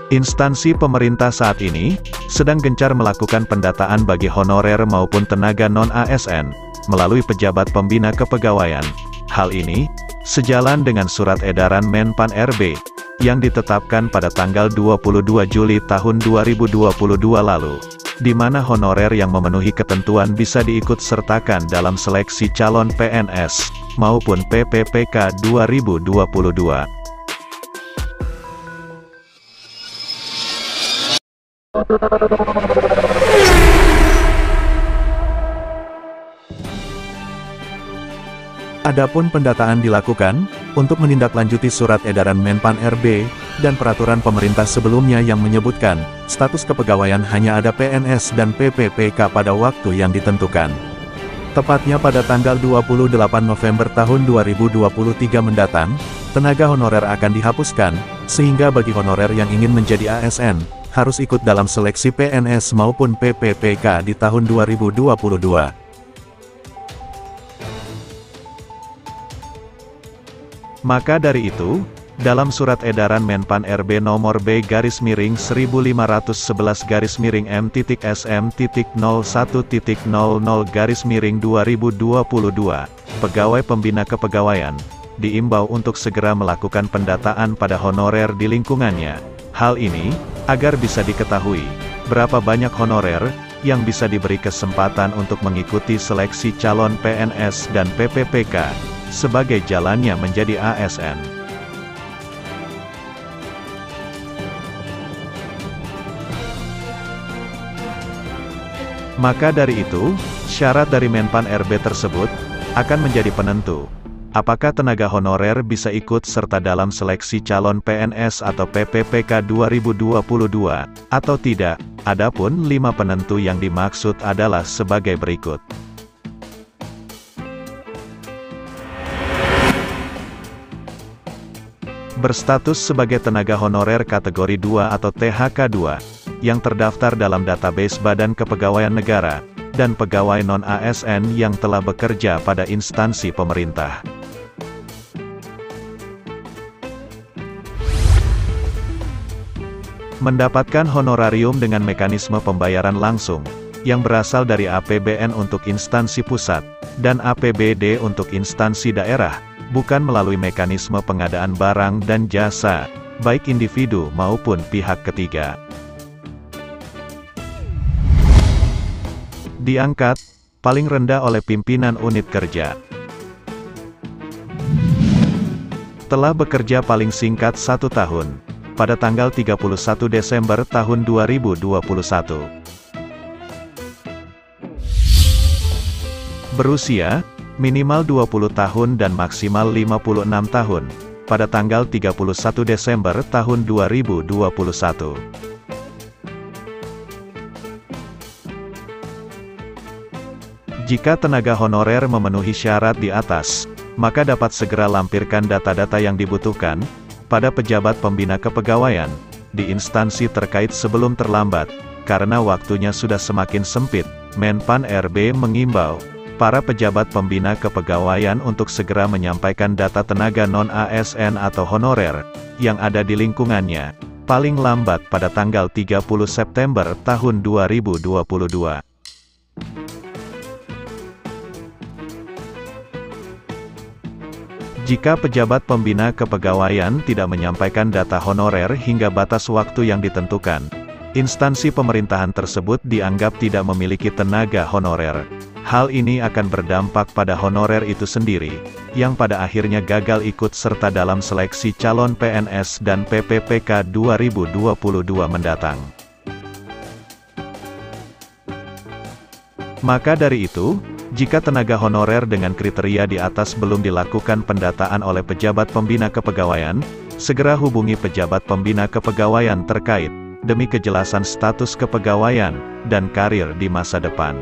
Instansi pemerintah saat ini sedang gencar melakukan pendataan bagi honorer maupun tenaga non-ASN melalui pejabat pembina kepegawaian. Hal ini sejalan dengan surat edaran Menpan RB yang ditetapkan pada tanggal 22 Juli tahun 2022 lalu, di mana honorer yang memenuhi ketentuan bisa diikut-sertakan dalam seleksi calon PNS maupun PPPK 2022. Adapun pendataan dilakukan untuk menindaklanjuti surat edaran Menpan RB dan peraturan pemerintah sebelumnya yang menyebutkan status kepegawaian hanya ada PNS dan PPPK pada waktu yang ditentukan. Tepatnya pada tanggal 28 November tahun 2023 mendatang, tenaga honorer akan dihapuskan, sehingga bagi honorer yang ingin menjadi ASN, harus ikut dalam seleksi PNS maupun PPPK di tahun 2022. Maka dari itu, dalam surat edaran Menpan RB nomor B/11-M.S.M.00/01.00/2022, pegawai pembina kepegawaian diimbau untuk segera melakukan pendataan pada honorer di lingkungannya. Hal ini agar bisa diketahui berapa banyak honorer yang bisa diberi kesempatan untuk mengikuti seleksi calon PNS dan PPPK sebagai jalannya menjadi ASN. Maka dari itu, syarat dari Menpan RB tersebut akan menjadi penentu apakah tenaga honorer bisa ikut serta dalam seleksi calon PNS atau PPPK 2022 atau tidak. Adapun 5 penentu yang dimaksud adalah sebagai berikut. Berstatus sebagai tenaga honorer kategori 2 atau THK 2, yang terdaftar dalam database Badan Kepegawaian Negara, dan pegawai non-ASN yang telah bekerja pada instansi pemerintah. Mendapatkan honorarium dengan mekanisme pembayaran langsung, yang berasal dari APBN untuk instansi pusat, dan APBD untuk instansi daerah, bukan melalui mekanisme pengadaan barang dan jasa, baik individu maupun pihak ketiga. Diangkat paling rendah oleh pimpinan unit kerja. Telah bekerja paling singkat 1 tahun, pada tanggal 31 Desember tahun 2021. Berusia minimal 20 tahun dan maksimal 56 tahun, pada tanggal 31 Desember tahun 2021. Jika tenaga honorer memenuhi syarat di atas, maka dapat segera lampirkan data-data yang dibutuhkan pada pejabat pembina kepegawaian di instansi terkait sebelum terlambat, karena waktunya sudah semakin sempit. Menpan RB mengimbau para pejabat pembina kepegawaian untuk segera menyampaikan data tenaga non-ASN atau honorer yang ada di lingkungannya, paling lambat pada tanggal 30 September tahun 2022. Jika pejabat pembina kepegawaian tidak menyampaikan data honorer hingga batas waktu yang ditentukan, instansi pemerintahan tersebut dianggap tidak memiliki tenaga honorer. Hal ini akan berdampak pada honorer itu sendiri, yang pada akhirnya gagal ikut serta dalam seleksi calon PNS dan PPPK 2022 mendatang. Maka dari itu, jika tenaga honorer dengan kriteria di atas belum dilakukan pendataan oleh pejabat pembina kepegawaian, segera hubungi pejabat pembina kepegawaian terkait, demi kejelasan status kepegawaian dan karir di masa depan.